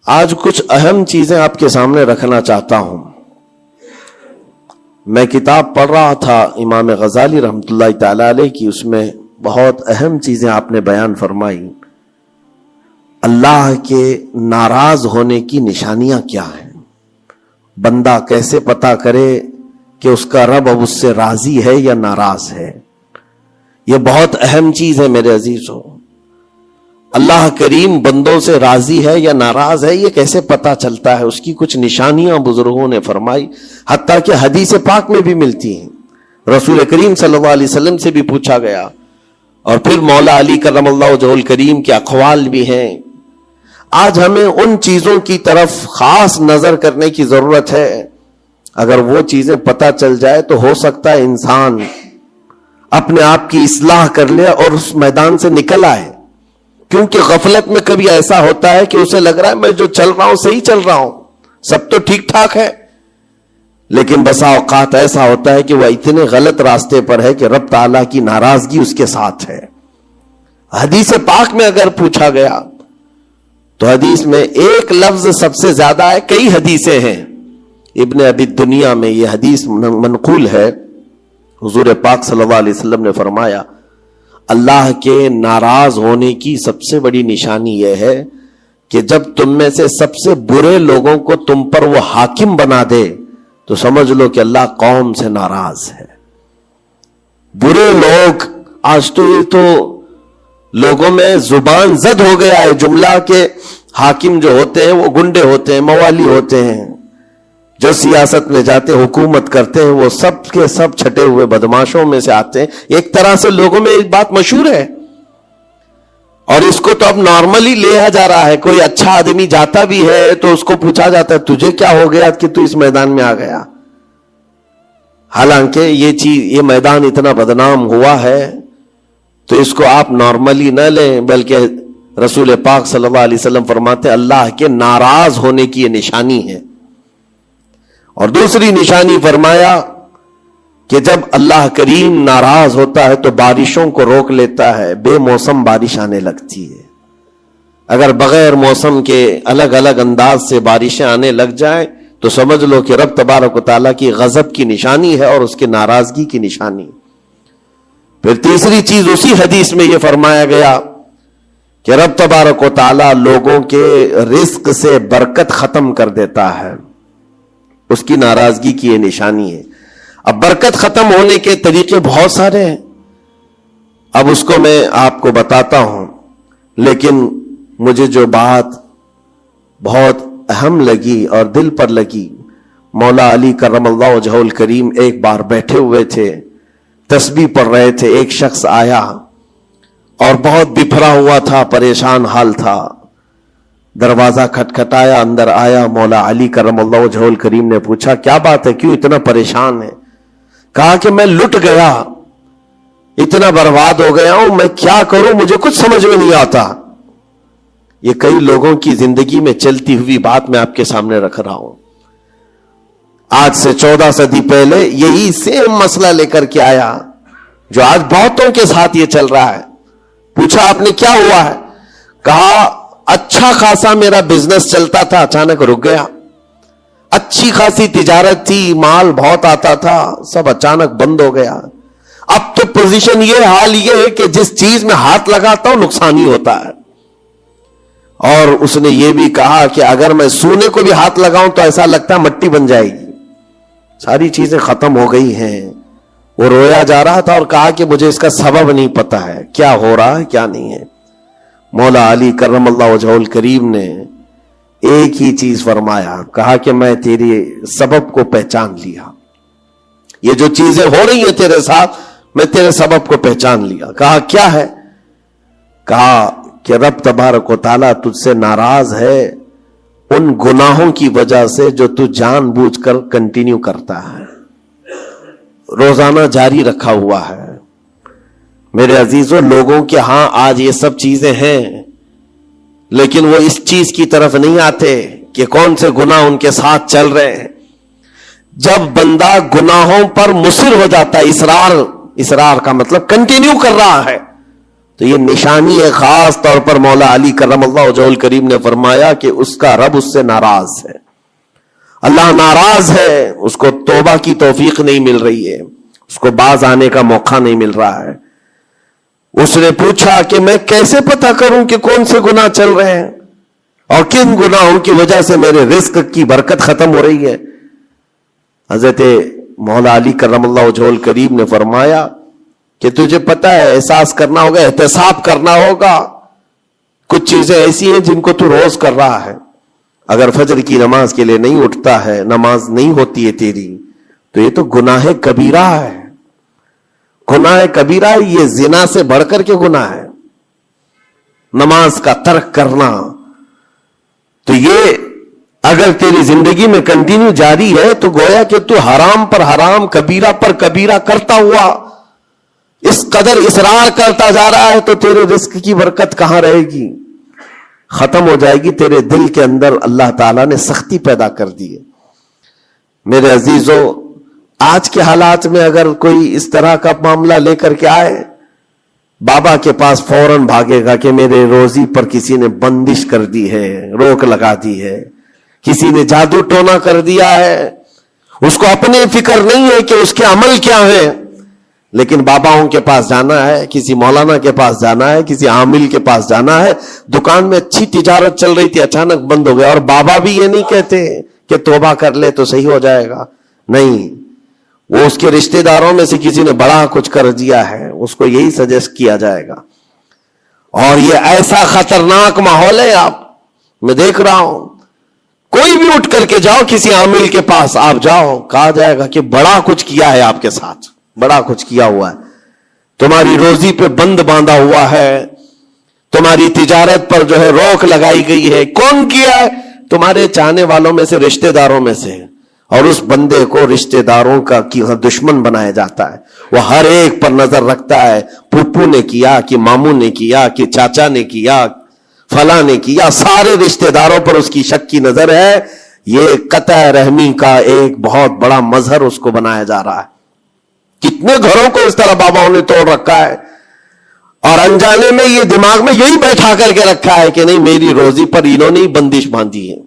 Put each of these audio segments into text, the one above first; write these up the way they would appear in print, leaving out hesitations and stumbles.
آج کچھ اہم چیزیں آپ کے سامنے رکھنا چاہتا ہوں. میں کتاب پڑھ رہا تھا امام غزالی رحمۃ اللہ تعالی علیہ کی، اس میں بہت اہم چیزیں آپ نے بیان فرمائی. اللہ کے ناراض ہونے کی نشانیاں کیا ہیں، بندہ کیسے پتا کرے کہ اس کا رب اب اس سے راضی ہے یا ناراض ہے. یہ بہت اہم چیز ہے میرے عزیزو. اللہ کریم بندوں سے راضی ہے یا ناراض ہے یہ کیسے پتا چلتا ہے؟ اس کی کچھ نشانیاں بزرگوں نے فرمائی، حتیٰ کہ حدیث پاک میں بھی ملتی ہیں. رسول کریم صلی اللہ علیہ وسلم سے بھی پوچھا گیا، اور پھر مولا علی کرم اللہ وجہہ الکریم کے اقوال بھی ہیں. آج ہمیں ان چیزوں کی طرف خاص نظر کرنے کی ضرورت ہے. اگر وہ چیزیں پتہ چل جائے تو ہو سکتا ہے انسان اپنے آپ کی اصلاح کر لے اور اس میدان سے نکل آئے. کیونکہ غفلت میں کبھی ایسا ہوتا ہے کہ اسے لگ رہا ہے میں جو چل رہا ہوں صحیح چل رہا ہوں، سب تو ٹھیک ٹھاک ہے، لیکن بسا اوقات ایسا ہوتا ہے کہ وہ اتنے غلط راستے پر ہے کہ رب تعالیٰ کی ناراضگی اس کے ساتھ ہے. حدیث پاک میں اگر پوچھا گیا تو حدیث میں ایک لفظ سب سے زیادہ ہے، کئی حدیثیں ہیں. ابن ابی دنیا میں یہ حدیث منقول ہے. حضور پاک صلی اللہ علیہ وسلم نے فرمایا، اللہ کے ناراض ہونے کی سب سے بڑی نشانی یہ ہے کہ جب تم میں سے سب سے برے لوگوں کو تم پر وہ حاکم بنا دے تو سمجھ لو کہ اللہ قوم سے ناراض ہے. برے لوگ، آج تو یہ تو لوگوں میں زبان زد ہو گیا ہے جملہ کہ حاکم جو ہوتے ہیں وہ گنڈے ہوتے ہیں، موالی ہوتے ہیں، جو سیاست میں جاتے حکومت کرتے ہیں وہ سب کے سب چھٹے ہوئے بدماشوں میں سے آتے ہیں. ایک طرح سے لوگوں میں ایک بات مشہور ہے اور اس کو تو اب نارملی لیا جا رہا ہے. کوئی اچھا آدمی جاتا بھی ہے تو اس کو پوچھا جاتا ہے تجھے کیا ہو گیا کہ تو اس میدان میں آ گیا. حالانکہ یہ میدان اتنا بدنام ہوا ہے تو اس کو آپ نارملی نہ لیں، بلکہ رسول پاک صلی اللہ علیہ وسلم فرماتے ہیں اللہ کے ناراض ہونے کی یہ نشانی ہے. اور دوسری نشانی فرمایا کہ جب اللہ کریم ناراض ہوتا ہے تو بارشوں کو روک لیتا ہے، بے موسم بارش آنے لگتی ہے. اگر بغیر موسم کے الگ الگ انداز سے بارشیں آنے لگ جائیں تو سمجھ لو کہ رب تبارک و تعالیٰ کی غضب کی نشانی ہے اور اس کی ناراضگی کی نشانی. پھر تیسری چیز اسی حدیث میں یہ فرمایا گیا کہ رب تبارک و تعالیٰ لوگوں کے رزق سے برکت ختم کر دیتا ہے، اس کی ناراضگی کی یہ نشانی ہے. اب برکت ختم ہونے کے طریقے بہت سارے ہیں، اب اس کو میں آپ کو بتاتا ہوں. لیکن مجھے جو بات بہت اہم لگی اور دل پر لگی، مولا علی کرم اللہ وجہہ الکریم ایک بار بیٹھے ہوئے تھے، تسبیح پڑھ رہے تھے. ایک شخص آیا اور بہت بپھرا ہوا تھا، پریشان حال تھا. دروازہ کھٹکھٹایا، اندر آیا. مولا علی کرم اللہ وجہہ الکریم نے پوچھا کیا بات ہے، کیوں اتنا پریشان ہے؟ کہا کہ میں لٹ گیا، اتنا برباد ہو گیا ہوں، میں کیا کروں، مجھے کچھ سمجھ میں نہیں آتا. یہ کئی لوگوں کی زندگی میں چلتی ہوئی بات میں آپ کے سامنے رکھ رہا ہوں. آج سے 14 صدی پہلے یہی سیم مسئلہ لے کر کے آیا جو آج بہتوں کے ساتھ یہ چل رہا ہے. پوچھا آپ نے کیا ہوا ہے؟ کہا اچھا خاصا میرا بزنس چلتا تھا، اچانک رک گیا. اچھی خاصی تجارت تھی، مال بہت آتا تھا، سب اچانک بند ہو گیا. اب تو پوزیشن یہ، حال یہ ہے کہ جس چیز میں ہاتھ لگاتا ہوں نقصان ہی ہوتا ہے. اور اس نے یہ بھی کہا کہ اگر میں سونے کو بھی ہاتھ لگاؤں تو ایسا لگتا ہے مٹی بن جائے گی. ساری چیزیں ختم ہو گئی ہیں. وہ رویا جا رہا تھا اور کہا کہ مجھے اس کا سبب نہیں پتا ہے، کیا ہو رہا ہے کیا نہیں ہے. مولا علی کرم اللہ وجہہ الکریم نے ایک ہی چیز فرمایا، کہا کہ میں تیری سبب کو پہچان لیا. یہ جو چیزیں ہو رہی ہیں تیرے ساتھ میں تیرے سبب کو پہچان لیا. کہا کیا ہے؟ کہا کہ رب تبارک و تعالیٰ تجھ سے ناراض ہے ان گناہوں کی وجہ سے جو تو جان بوجھ کر کنٹینیو کرتا ہے، روزانہ جاری رکھا ہوا ہے. میرے عزیزوں، لوگوں کے ہاں آج یہ سب چیزیں ہیں لیکن وہ اس چیز کی طرف نہیں آتے کہ کون سے گناہ ان کے ساتھ چل رہے ہیں. جب بندہ گناہوں پر مصر ہو جاتا ہے، اصرار کا مطلب کنٹینیو کر رہا ہے، تو یہ نشانی ہے خاص طور پر مولا علی کرم اللہ وجہہ الکریم نے فرمایا کہ اس کا رب اس سے ناراض ہے، اللہ ناراض ہے، اس کو توبہ کی توفیق نہیں مل رہی ہے، اس کو باز آنے کا موقع نہیں مل رہا ہے۔ اس نے پوچھا کہ میں کیسے پتہ کروں کہ کون سے گناہ چل رہے ہیں اور کن گناہوں کی وجہ سے میرے رزق کی برکت ختم ہو رہی ہے؟ حضرت مولا علی کرم اللہ وجہہ الکریم نے فرمایا کہ تجھے پتہ ہے، احساس کرنا ہوگا، احتساب کرنا ہوگا، کچھ چیزیں ایسی ہیں جن کو تو روز کر رہا ہے، اگر فجر کی نماز کے لیے نہیں اٹھتا ہے، نماز نہیں ہوتی ہے تیری، تو یہ تو گناہ کبیرہ ہے، گناہ کبیرہ، یہ زنا سے بڑھ کر کے گناہ ہے نماز کا ترک کرنا۔ تو یہ اگر تیری زندگی میں کنٹینیو جاری ہے تو گویا کہ تو حرام پر حرام، کبیرہ پر کبیرہ کرتا ہوا اس قدر اصرار کرتا جا رہا ہے، تو تیرے رزق کی برکت کہاں رہے گی؟ ختم ہو جائے گی۔ تیرے دل کے اندر اللہ تعالیٰ نے سختی پیدا کر دی ہے۔ میرے عزیزو، آج کے حالات میں اگر کوئی اس طرح کا معاملہ لے کر کے آئے، بابا کے پاس فوراً بھاگے گا کہ میرے روزی پر کسی نے بندش کر دی ہے، روک لگا دی ہے، کسی نے جادو ٹونا کر دیا ہے، اس کو اپنی فکر نہیں ہے کہ اس کے عمل کیا ہے، لیکن باباؤں کے پاس جانا ہے، کسی مولانا کے پاس جانا ہے، کسی عامل کے پاس جانا ہے۔ دکان میں اچھی تجارت چل رہی تھی، اچانک بند ہو گیا، اور بابا بھی یہ نہیں کہتے کہ توبہ کر لے تو صحیح ہو جائے گا، نہیں، وہ اس کے رشتہ داروں میں سے کسی نے بڑا کچھ کر دیا ہے، اس کو یہی سجیسٹ کیا جائے گا۔ اور یہ ایسا خطرناک ماحول ہے، میں دیکھ رہا ہوں، کوئی بھی اٹھ کر کے جاؤ کسی عامل کے پاس آپ جاؤ، کہا جائے گا کہ بڑا کچھ کیا ہے آپ کے ساتھ، بڑا کچھ کیا ہوا ہے، تمہاری روزی پہ بند باندھا ہوا ہے، تمہاری تجارت پر جو ہے روک لگائی گئی ہے۔ کون کیا ہے؟ تمہارے چاہنے والوں میں سے، رشتہ داروں میں سے، اور اس بندے کو رشتہ داروں کا دشمن بنایا جاتا ہے۔ وہ ہر ایک پر نظر رکھتا ہے، پھپھو نے کیا کہ ماموں نے کیا کہ چاچا نے کیا، فلاں نے کیا، سارے رشتہ داروں پر اس کی شک کی نظر ہے۔ یہ قطع رحمی کا ایک بہت بڑا مظہر اس کو بنایا جا رہا ہے۔ کتنے گھروں کو اس طرح باباؤں نے توڑ رکھا ہے، اور انجانے میں یہ دماغ میں یہی بیٹھا کر کے رکھا ہے کہ نہیں، میری روزی پر انہوں نے بندش باندھی ہے۔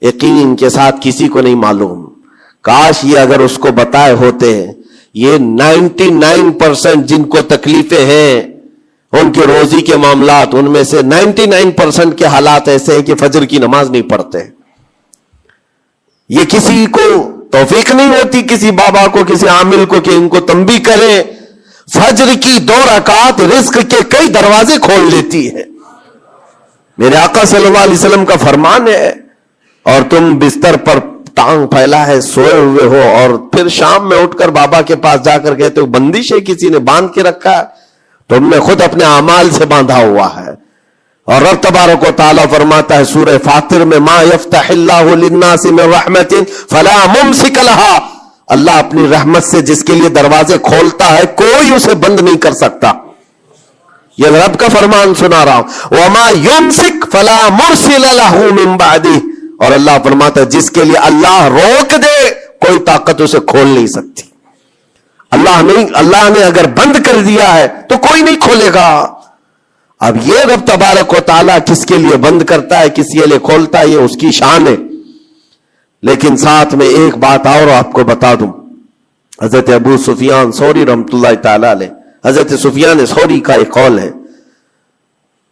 یقین کے ساتھ کسی کو نہیں معلوم، کاش یہ اگر اس کو بتائے ہوتے، یہ 99% جن کو تکلیفیں ہیں ان کے روزی کے معاملات، ان میں سے 99% کے حالات ایسے ہیں کہ فجر کی نماز نہیں پڑھتے۔ یہ کسی کو توفیق نہیں ہوتی، کسی بابا کو، کسی عامل کو، کہ ان کو تنبیہ کریں۔ فجر کی 2 رکعات رزق کے کئی دروازے کھول دیتی ہے۔ میرے آقا صلی اللہ علیہ وسلم کا فرمان ہے، اور تم بستر پر ٹانگ پھیلا ہے سوئے ہوئے ہو، اور پھر شام میں اٹھ کر بابا کے پاس جا کر کہتے ہو بندش ہے، کسی نے باندھ کے رکھا ہے، تم نے خود اپنے اعمال سے باندھا ہوا ہے۔ اور رب تبارک و تعالیٰ فرماتا ہے سورہ فاطر میں، ما یفتح اللہ للناس من رحمت فلا ممسک لہا، اللہ اپنی رحمت سے جس کے لیے دروازے کھولتا ہے کوئی اسے بند نہیں کر سکتا۔ یہ رب کا فرمان سنا رہا ہوں، وما یمسک فلا مرسل لہ من بعدہ، اور اللہ فرماتا ہے جس کے لیے اللہ روک دے کوئی طاقت اسے کھول نہیں سکتی۔ اللہ نے اگر بند کر دیا ہے تو کوئی نہیں کھولے گا۔ اب یہ رب تبارک و تعالیٰ کس کے لیے بند کرتا ہے، کس کے لیے کھولتا ہے، یہ اس کی شان ہے۔ لیکن ساتھ میں ایک بات اور آپ کو بتا دوں، حضرت ابو سفیان ثوری رحمۃ اللہ تعالی علیہ، حضرت سفیان ثوری کا ایک قول ہے،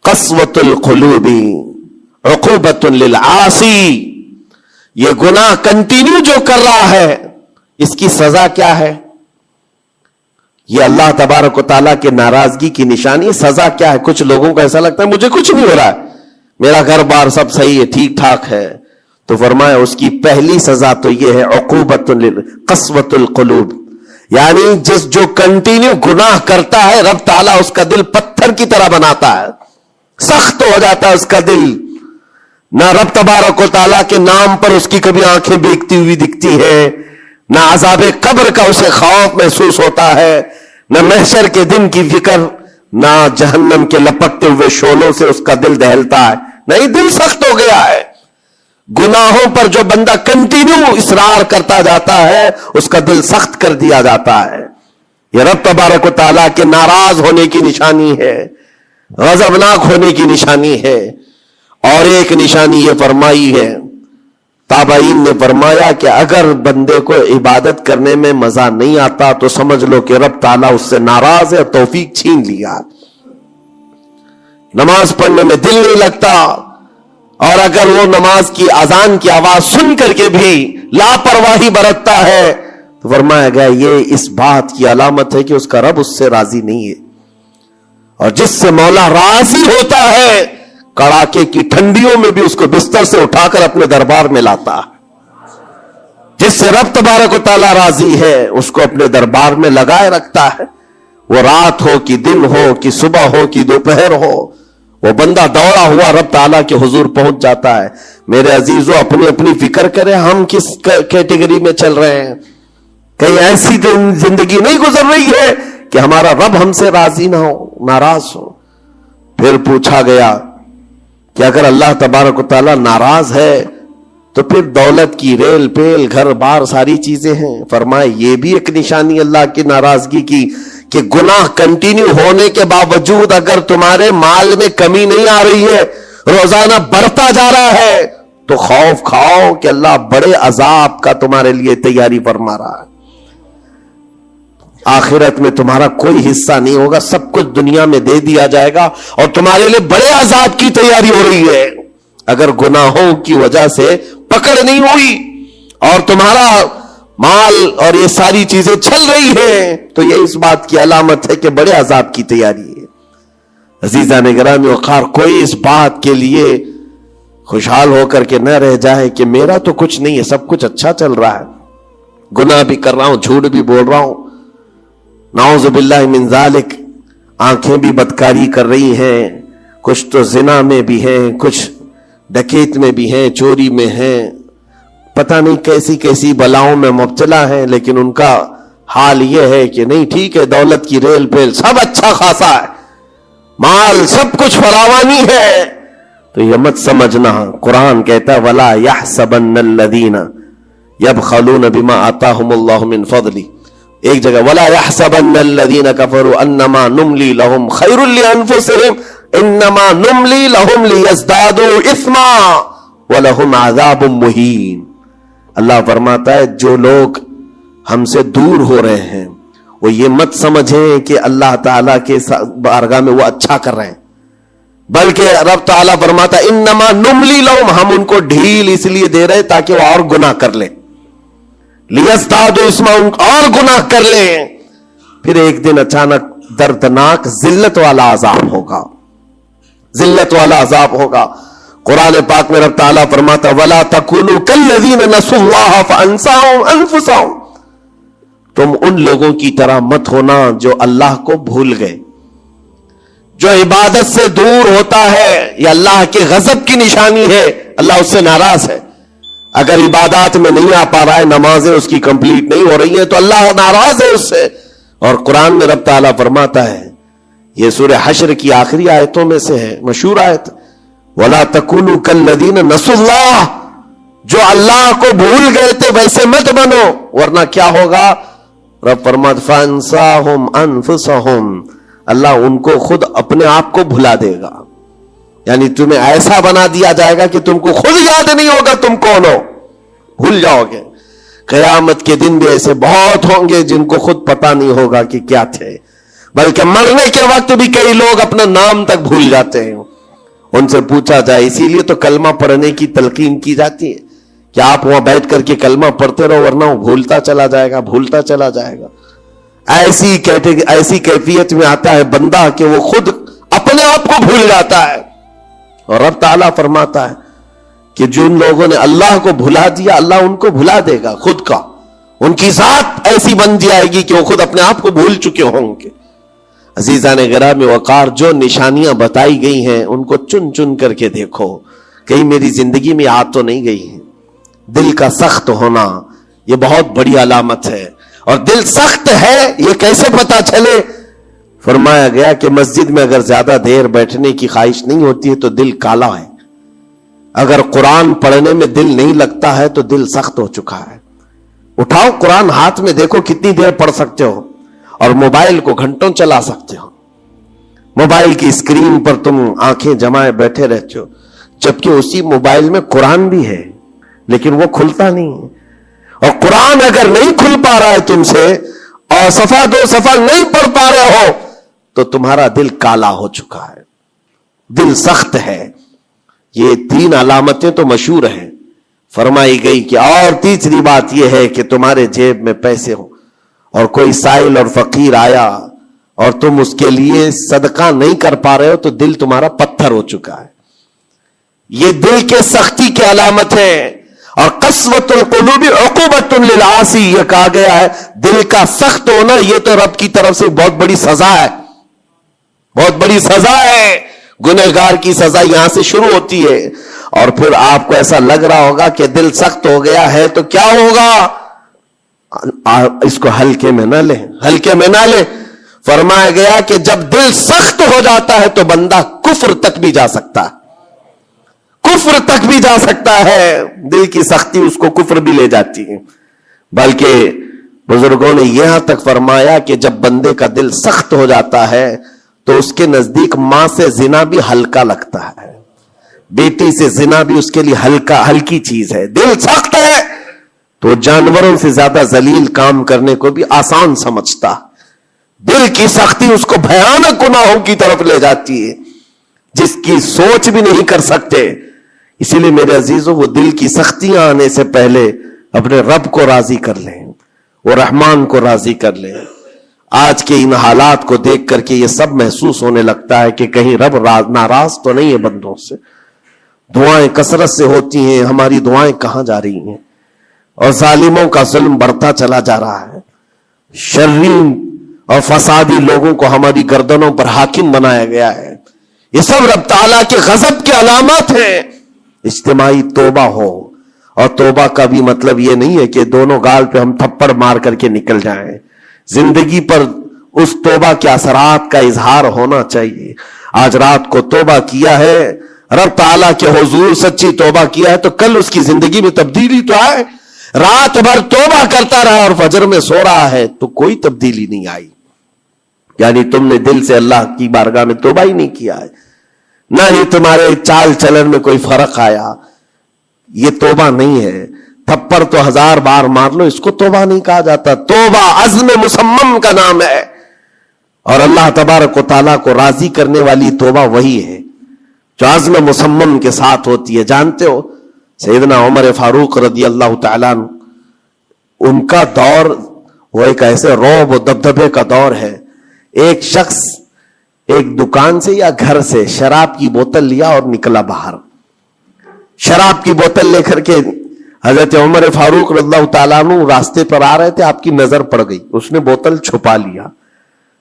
قسوۃ القلوب عقوبۃ للعاصی، یہ گناہ کنٹینیو جو کر رہا ہے اس کی سزا کیا ہے؟ یہ اللہ تبارک و تعالیٰ کے ناراضگی کی نشانی، سزا کیا ہے؟ کچھ لوگوں کو ایسا لگتا ہے مجھے کچھ نہیں ہو رہا ہے، میرا گھر بار سب صحیح ہے، ٹھیک ٹھاک ہے، تو فرمایا اس کی پہلی سزا تو یہ ہے عقوبۃ قسوۃ القلوب، یعنی جو کنٹینیو گناہ کرتا ہے رب تعالیٰ اس کا دل پتھر کی طرح بناتا ہے، سخت ہو جاتا ہے اس کا دل، نہ رب تبارک و تعالیٰ کے نام پر اس کی کبھی آنکھیں بھیگتی ہوئی دکھتی ہیں، نہ عذاب قبر کا اسے خوف محسوس ہوتا ہے، نہ محشر کے دن کی فکر، نہ جہنم کے لپکتے ہوئے شعلوں سے اس کا دل دہلتا ہے، نہیں، دل سخت ہو گیا ہے۔ گناہوں پر جو بندہ کنٹینیو اصرار کرتا جاتا ہے اس کا دل سخت کر دیا جاتا ہے۔ یہ رب تبارک و تعالیٰ کے ناراض ہونے کی نشانی ہے، غضبناک ہونے کی نشانی ہے۔ اور ایک نشانی یہ فرمائی ہے، تابعین نے فرمایا کہ اگر بندے کو عبادت کرنے میں مزہ نہیں آتا تو سمجھ لو کہ رب تعالیٰ اس سے ناراض ہے، توفیق چھین لیا۔ نماز پڑھنے میں دل نہیں لگتا، اور اگر وہ نماز کی اذان کی آواز سن کر کے بھی لاپرواہی برتتا ہے تو فرمایا گیا یہ اس بات کی علامت ہے کہ اس کا رب اس سے راضی نہیں ہے۔ اور جس سے مولا راضی ہوتا ہے کڑاکے کی ٹھنڈیوں میں بھی اس کو بستر سے اٹھا کر اپنے دربار میں لاتا ہے۔ جس سے رب تبارک و تعالیٰ راضی ہے اس کو اپنے دربار میں لگائے رکھتا ہے، وہ رات ہو کہ دن ہو کہ صبح ہو کہ دوپہر ہو، وہ بندہ دوڑا ہوا رب تعالیٰ کے حضور پہنچ جاتا ہے۔ میرے عزیزو اپنی اپنی فکر کریں، ہم کس کیٹیگری میں چل رہے ہیں؟ کہیں ایسی زندگی نہیں گزر رہی ہے کہ ہمارا رب ہم سے راضی نہ ہو، ناراض ہو؟ پھر پوچھا گیا کہ اگر اللہ تبارک و تعالیٰ ناراض ہے تو پھر دولت کی ریل پیل گھر بار ساری چیزیں ہیں۔ فرمائے یہ بھی ایک نشانی اللہ کی ناراضگی کی کہ گناہ کنٹینیو ہونے کے باوجود اگر تمہارے مال میں کمی نہیں آ رہی ہے، روزانہ بڑھتا جا رہا ہے، تو خوف کھاؤ کہ اللہ بڑے عذاب کا تمہارے لیے تیاری فرما رہا ہے۔ آخرت میں تمہارا کوئی حصہ نہیں ہوگا، سب کچھ دنیا میں دے دیا جائے گا اور تمہارے لیے بڑے عذاب کی تیاری ہو رہی ہے۔ اگر گناہوں کی وجہ سے پکڑ نہیں ہوئی اور تمہارا مال اور یہ ساری چیزیں چل رہی ہیں تو یہ اس بات کی علامت ہے کہ بڑے عذاب کی تیاری ہے۔ عزیزان گرامی وقار، کوئی اس بات کے لیے خوشحال ہو کر کے نہ رہ جائے کہ میرا تو کچھ نہیں ہے، سب کچھ اچھا چل رہا ہے، گناہ بھی کر رہا ہوں، جھوٹ بھی بول رہا ہوں، نعوذ باللہ من ذالک، آنکھیں بھی بدکاری کر رہی ہیں، کچھ تو زنا میں بھی ہیں، کچھ ڈکیت میں بھی ہیں، چوری میں ہیں، پتہ نہیں کیسی کیسی بلاؤں میں مبتلا ہیں، لیکن ان کا حال یہ ہے کہ نہیں ٹھیک ہے، دولت کی ریل پیل سب اچھا خاصا ہے، مال سب کچھ فراوانی ہے، تو یہ مت سمجھنا۔ قرآن کہتا ہے وَلَا يَحْسَبَنَّ الَّذِينَ يَبْخَلُونَ بِمَا آتَاهُمُ اللَّهُ مِنْ فَضْلِهِ، ایک جگہ وَلَا يَحْسَبَنَّ الَّذِينَ كَفَرُوا أَنَّمَا نُمْلِي لَهُمْ خَيْرٌ لِأَنفُسِهِمْ إِنَّمَا نُمْلِي لَهُمْ لِيَزْدَادُوا إِثْمًا وَلَهُمْ عَذَابٌ مُهِينٌ۔ اللہ فرماتا ہے جو لوگ ہم سے دور ہو رہے ہیں وہ یہ مت سمجھیں کہ اللہ تعالیٰ کے بارگاہ میں وہ اچھا کر رہے ہیں، بلکہ رب تعالیٰ فرماتا ہے انما نملی لہم، ہم ان کو ڈھیل اس لیے دے رہے تاکہ وہ اور گناہ کر لیں، لیزدادوا اسما، اور گناہ کر لیں۔ پھر ایک دن اچانک دردناک ذلت والا عذاب ہوگا، ذلت والا عذاب ہوگا۔ قرآن پاک میں رب تعالیٰ فرماتا وَلَا تَكُونُوا كَالَّذِينَ نَسُوا اللَّهَ فَأَنسَاهُمْ أَنفُسَهُمْ، تم ان لوگوں کی طرح مت ہونا جو اللہ کو بھول گئے۔ جو عبادت سے دور ہوتا ہے یہ اللہ کے غضب کی نشانی ہے، اللہ اس سے ناراض ہے۔ اگر عبادات میں نہیں آ پا رہا ہے، نمازیں اس کی کمپلیٹ نہیں ہو رہی ہیں تو اللہ ناراض ہے اس سے۔ اور قرآن میں رب تعالیٰ فرماتا ہے، یہ سورہ حشر کی آخری آیتوں میں سے ہے، مشہور آیت، وَلَا تَكُونُوا كَالَّذِينَ نَسُوا اللَّهَ، جو اللہ کو بھول گئے تھے ویسے مت بنو، ورنہ کیا ہوگا؟ رب فرماتا فَأَنسَاهُمْ أَنفُسَهُمْ، اللہ ان کو خود اپنے آپ کو بھلا دے گا، یعنی تمہیں ایسا بنا دیا جائے گا کہ تم کو خود یاد نہیں ہوگا تم کون ہو، بھول جاؤ گے۔ قیامت کے دن بھی ایسے بہت ہوں گے جن کو خود پتا نہیں ہوگا کہ کیا تھے، بلکہ مرنے کے وقت بھی کئی لوگ اپنا نام تک بھول جاتے ہیں۔ ان سے پوچھا جائے، اسی لیے تو کلمہ پڑھنے کی تلقین کی جاتی ہے کہ آپ وہاں بیٹھ کر کے کلمہ پڑھتے رہو، ورنہ وہ بھولتا چلا جائے گا، بھولتا چلا جائے گا۔ ایسی کیفیت میں آتا ہے بندہ کہ وہ خود اپنے آپ کو بھول جاتا ہے۔ اور رب تعالیٰ فرماتا ہے کہ جن لوگوں نے اللہ کو بھلا دیا اللہ ان کو بھلا دے گا خود کا، ان کی ذات ایسی بن جائے گی کہ وہ خود اپنے آپ کو بھول چکے ہوں گے۔ عزیزان گرامی وقار، جو نشانیاں بتائی گئی ہیں ان کو چن چن کر کے دیکھو، کہیں میری زندگی میں آ تو نہیں گئی ہیں۔ دل کا سخت ہونا یہ بہت بڑی علامت ہے، اور دل سخت ہے یہ کیسے پتا چلے؟ فرمایا گیا کہ مسجد میں اگر زیادہ دیر بیٹھنے کی خواہش نہیں ہوتی ہے تو دل کالا ہے، اگر قرآن پڑھنے میں دل نہیں لگتا ہے تو دل سخت ہو چکا ہے۔ اٹھاؤ قرآن ہاتھ میں، دیکھو کتنی دیر پڑھ سکتے ہو، اور موبائل کو گھنٹوں چلا سکتے ہو. موبائل کی اسکرین پر تم آنکھیں جمائے بیٹھے رہتے ہو، جبکہ اسی موبائل میں قرآن بھی ہے لیکن وہ کھلتا نہیں ہے. اور قرآن اگر نہیں کھل پا رہا ہے تم سے اور صفحہ دو صفحہ نہیں پڑھ پا رہے ہو تو تمہارا دل کالا ہو چکا ہے، دل سخت ہے. یہ 3 علامتیں تو مشہور ہیں فرمائی گئی کہ اور تیسری بات یہ ہے کہ تمہارے جیب میں پیسے ہو اور کوئی سائل اور فقیر آیا اور تم اس کے لیے صدقہ نہیں کر پا رہے ہو تو دل تمہارا پتھر ہو چکا ہے. یہ دل کے سختی کی علامت ہے. اور قسوۃ القلوب عقوبۃ للعاصی، یہ کہا گیا ہے دل کا سخت ہونا یہ تو رب کی طرف سے بہت بڑی سزا ہے، بہت بڑی سزا ہے. گنہگار کی سزا یہاں سے شروع ہوتی ہے. اور پھر آپ کو ایسا لگ رہا ہوگا کہ دل سخت ہو گیا ہے تو کیا ہوگا، اس کو ہلکے میں نہ لیں، ہلکے میں نہ لیں. فرمایا گیا کہ جب دل سخت ہو جاتا ہے تو بندہ کفر تک بھی جا سکتا ہے، کفر تک بھی جا سکتا ہے. دل کی سختی اس کو کفر بھی لے جاتی ہے. بلکہ بزرگوں نے یہاں تک فرمایا کہ جب بندے کا دل سخت ہو جاتا ہے تو اس کے نزدیک ماں سے زنا بھی ہلکا لگتا ہے، بیٹی سے زنا بھی اس کے لیے ہلکی چیز ہے. دل سخت ہے تو جانوروں سے زیادہ ذلیل کام کرنے کو بھی آسان سمجھتا. دل کی سختی اس کو بھیانک گناہوں کی طرف لے جاتی ہے جس کی سوچ بھی نہیں کر سکتے. اسی لیے میرے عزیزوں وہ دل کی سختیاں آنے سے پہلے اپنے رب کو راضی کر لیں، وہ رحمان کو راضی کر لیں. آج کے ان حالات کو دیکھ کر کے یہ سب محسوس ہونے لگتا ہے کہ کہیں رب ناراض تو نہیں ہے بندوں سے. دعائیں کثرت سے ہوتی ہیں، ہماری دعائیں کہاں جا رہی ہیں؟ اور ظالموں کا ظلم بڑھتا چلا جا رہا ہے. شریر اور فسادی لوگوں کو ہماری گردنوں پر حاکم بنایا گیا ہے. یہ سب رب تعالیٰ کے غضب کی علامات ہیں. اجتماعی توبہ ہو، اور توبہ کا بھی مطلب یہ نہیں ہے کہ دونوں گال پہ ہم تھپڑ مار کر کے نکل جائیں. زندگی پر اس توبہ کے اثرات کا اظہار ہونا چاہیے. آج رات کو توبہ کیا ہے، رب تعالیٰ کے حضور سچی توبہ کیا ہے تو کل اس کی زندگی میں تبدیلی تو آئے. رات بھر توبہ کرتا رہا اور فجر میں سو رہا ہے تو کوئی تبدیلی نہیں آئی. یعنی تم نے دل سے اللہ کی بارگاہ میں توبہ ہی نہیں کیا ہے، نہ ہی تمہارے چال چلن میں کوئی فرق آیا. یہ توبہ نہیں ہے. تھپڑ تو 1000 بار مار لو، اس کو توبہ نہیں کہا جاتا. توبہ عزم مصمم کا نام ہے. اور اللہ تبارک و تعالیٰ کو راضی کرنے والی توبہ وہی ہے جو عزم مصمم کے ساتھ ہوتی ہے. جانتے ہو سیدنا عمر فاروق رضی اللہ تعالیٰ عنہ، ان کا دور وہ ایک ایسے رعب و دبدبے کا دور ہے. ایک شخص ایک دکان سے یا گھر سے شراب کی بوتل لیا اور نکلا باہر. شراب کی بوتل لے کر کے حضرت عمر فاروق رضی اللہ تعالیٰ عنہ راستے پر آ رہے تھے، آپ کی نظر پڑ گئی، اس نے بوتل چھپا لیا.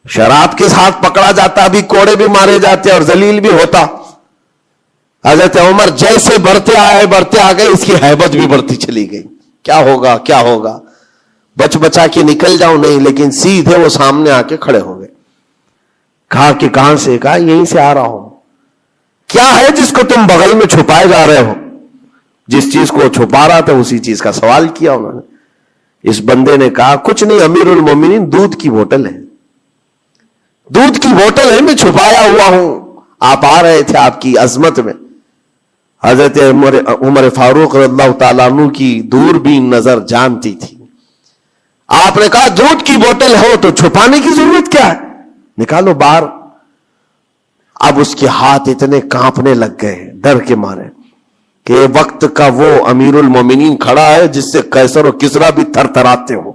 شراب کے ساتھ پکڑا جاتا، ابھی کوڑے بھی مارے جاتے اور ذلیل بھی ہوتا. حضرت عمر جیسے بڑھتے آ گئے، اس کی ہیبت بھی بڑھتی چلی گئی. کیا ہوگا کیا ہوگا، بچ بچا کے نکل جاؤں نہیں، لیکن سیدھے وہ سامنے آ کے کھڑے ہو گئے. کہا کہ کہاں سے؟ کہا یہیں سے آ رہا ہوں. کیا ہے جس کو تم بغل میں چھپائے جا رہے ہو؟ جس چیز کو چھپا رہا تھا اسی چیز کا سوال کیا انہوں نے. اس بندے نے کہا کچھ نہیں امیر المومنین، دودھ کی بوتل ہے، دودھ کی بوتل ہے، میں چھپایا ہوا ہوں. آپ آ رہے تھے آپ کی عظمت میں. حضرت عمر فاروق رضی اللہ تعالیٰ عنہ کی دوربین نظر جانتی تھی. آپ نے کہا دودھ کی بوتل ہو تو چھپانے کی ضرورت کیا ہے، نکالو باہر. اب اس کے ہاتھ اتنے کانپنے لگ گئے ڈر کے مارے کہ وقت کا وہ امیر المومنین کھڑا ہے جس سے قیصر و کسریٰ بھی تھر تھراتے ہو.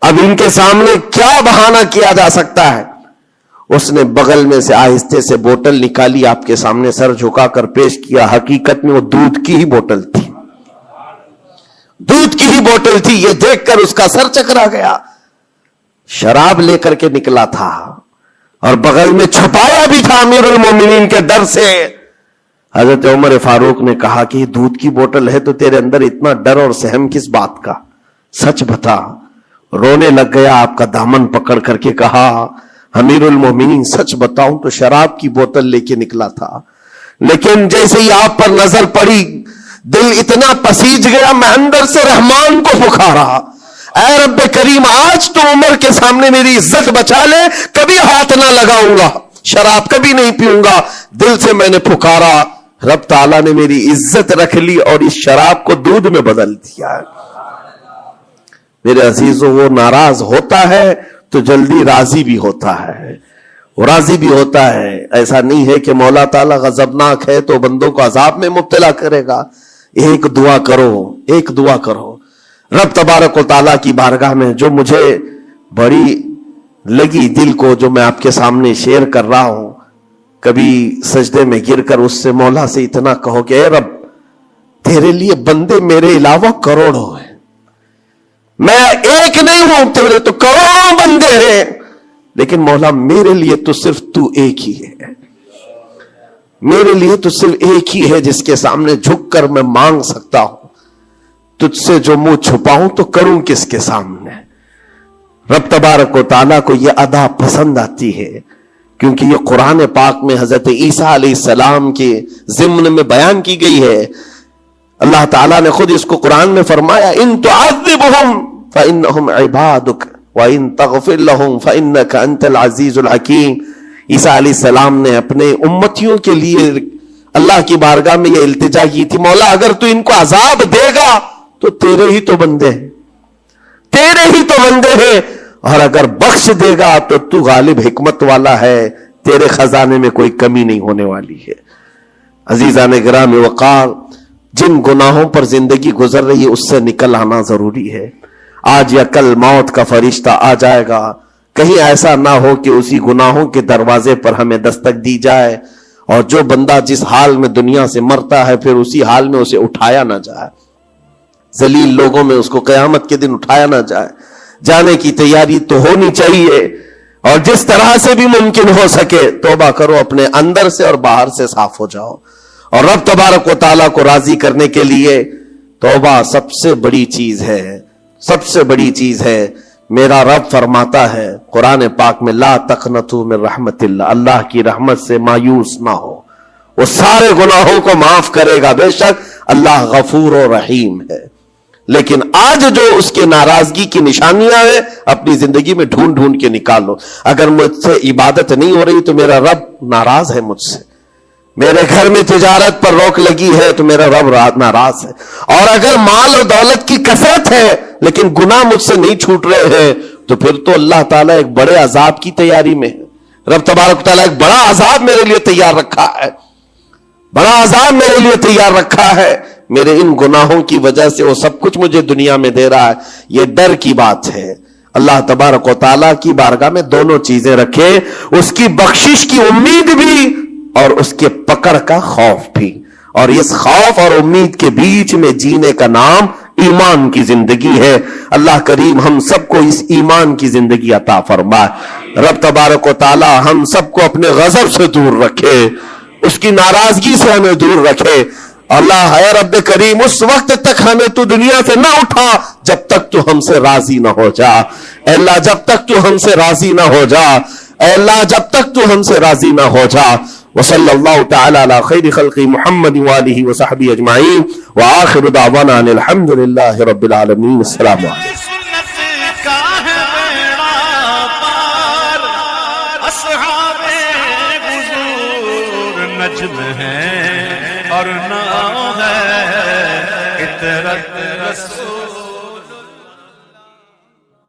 اب ان کے سامنے کیا بہانہ کیا جا سکتا ہے؟ اس نے بغل میں سے آہستہ سے بوتل نکالی، آپ کے سامنے سر جھکا کر پیش کیا. حقیقت میں وہ دودھ کی ہی بوتل تھی، دودھ کی ہی بوتل تھی. یہ دیکھ کر اس کا سر چکرا گیا. شراب لے کر کے نکلا تھا اور بغل میں چھپایا بھی تھا امیر المومنین کے ڈر سے. حضرت عمر فاروق نے کہا کہ یہ دودھ کی بوتل ہے تو تیرے اندر اتنا ڈر اور سہم کس بات کا، سچ بتا. رونے لگ گیا، آپ کا دامن پکڑ کر کے کہا امیر المومنین سچ بتاؤں تو شراب کی بوتل لے کے نکلا تھا، لیکن جیسے ہی آپ پر نظر پڑی دل اتنا پسیج گیا، میں اندر سے رحمان کو پکارا، اے رب کریم آج تو عمر کے سامنے میری عزت بچا لے, کبھی ہاتھ نہ لگاؤں گا, شراب کبھی نہیں پیوں گا. دل سے میں نے پکارا, رب تعالیٰ نے میری عزت رکھ لی اور اس شراب کو دودھ میں بدل دیا. میرے عزیزوں, وہ ناراض ہوتا ہے تو جلدی راضی بھی ہوتا ہے, وہ راضی بھی ہوتا ہے. ایسا نہیں ہے کہ مولا تعالیٰ غضبناک ہے تو بندوں کو عذاب میں مبتلا کرے گا. ایک دعا کرو, ایک دعا کرو رب تبارک و تعالیٰ کی بارگاہ میں, جو مجھے بڑی لگی دل کو, جو میں آپ کے سامنے شیئر کر رہا ہوں. کبھی سجدے میں گر کر اس سے مولا سے اتنا کہو کہ اے رب, تیرے لیے بندے میرے علاوہ کروڑوں ہیں, میں ایک نہیں ہوں, تیرے تو کروڑوں بندے ہیں, لیکن مولا میرے لیے تو صرف تو ایک ہی ہے. میرے لیے تو صرف ایک ہی ہے جس کے سامنے جھک کر میں مانگ سکتا ہوں. تجھ سے جو منہ چھپاؤں تو کروں کس کے سامنے. رب تبارک و تعالیٰ کو یہ ادا پسند آتی ہے, کیونکہ یہ قرآن پاک میں حضرت عیسیٰ علیہ السلام کے ضمن میں بیان کی گئی ہے. اللہ تعالیٰ نے خود اس کو قرآن میں فرمایا, ان تعذبهم فانہم عبادک وان تغفر لهم فانک انت العزیز الحکیم. عیسیٰ علیہ السلام نے اپنے امتیوں کے لیے اللہ کی بارگاہ میں یہ التجا کی تھی, مولا اگر تو ان کو عذاب دے گا تو تیرے ہی تو بندے ہیں, تیرے ہی تو بندے ہیں, اور اگر بخش دے گا تو تو غالب حکمت والا ہے, تیرے خزانے میں کوئی کمی نہیں ہونے والی ہے. عزیزان گرامی وقار, جن گناہوں پر زندگی گزر رہی ہے اس سے نکل آنا ضروری ہے. آج یا کل موت کا فرشتہ آ جائے گا, کہیں ایسا نہ ہو کہ اسی گناہوں کے دروازے پر ہمیں دستک دی جائے, اور جو بندہ جس حال میں دنیا سے مرتا ہے پھر اسی حال میں اسے اٹھایا نہ جائے, ذلیل لوگوں میں اس کو قیامت کے دن اٹھایا نہ جائے. جانے کی تیاری تو ہونی چاہیے, اور جس طرح سے بھی ممکن ہو سکے توبہ کرو, اپنے اندر سے اور باہر سے صاف ہو جاؤ. اور رب تبارک و تعالیٰ کو راضی کرنے کے لیے توبہ سب سے بڑی چیز ہے, سب سے بڑی چیز ہے. میرا رب فرماتا ہے قرآن پاک میں, لا تقنطوا من رحمت اللہ, اللہ کی رحمت سے مایوس نہ ہو, وہ سارے گناہوں کو معاف کرے گا, بے شک اللہ غفور و رحیم ہے. لیکن آج جو اس کے ناراضگی کی نشانیاں ہیں اپنی زندگی میں ڈھونڈ ڈھونڈ کے نکال لو. اگر مجھ سے عبادت نہیں ہو رہی تو میرا رب ناراض ہے مجھ سے, میرے گھر میں تجارت پر روک لگی ہے تو میرا رب ناراض ہے, اور اگر مال اور دولت کی کثرت ہے لیکن گناہ مجھ سے نہیں چھوٹ رہے ہیں تو پھر تو اللہ تعالیٰ ایک بڑے عذاب کی تیاری میں ہے. رب تبارک تعالیٰ ایک بڑا عذاب میرے لیے تیار رکھا ہے, بڑا عذاب میرے لیے تیار رکھا ہے. میرے ان گناہوں کی وجہ سے وہ سب کچھ مجھے دنیا میں دے رہا ہے. یہ ڈر کی بات ہے. اللہ تبارک و تعالیٰ کی بارگاہ میں دونوں چیزیں رکھے, اس کی بخشش کی امید بھی اور اس کے پکڑ کا خوف بھی. اور اس خوف اور امید کے بیچ میں جینے کا نام ایمان کی زندگی ہے. اللہ کریم ہم سب کو اس ایمان کی زندگی عطا فرمائے. رب تبارک و تعالیٰ ہم سب کو اپنے غضب سے دور رکھے, اس کی ناراضگی سے ہمیں دور رکھے. اللہ اے رب کریم اس وقت تک ہمیں تو دنیا سے نہ اٹھا جب تک تو ہم سے راضی نہ ہو جا. اے اللہ جب تک تو ہم سے راضی نہ ہو جا, اے اللہ جب تک تو ہم سے راضی نہ ہو جا. وصلی اللہ تعالی علی خیر خلق محمد وآلہ وصحبہ اجمعین, وآخر دعوانا ان الحمد للہ رب العالمین. السلام علیکم. اور نہ ہے اطرت رسول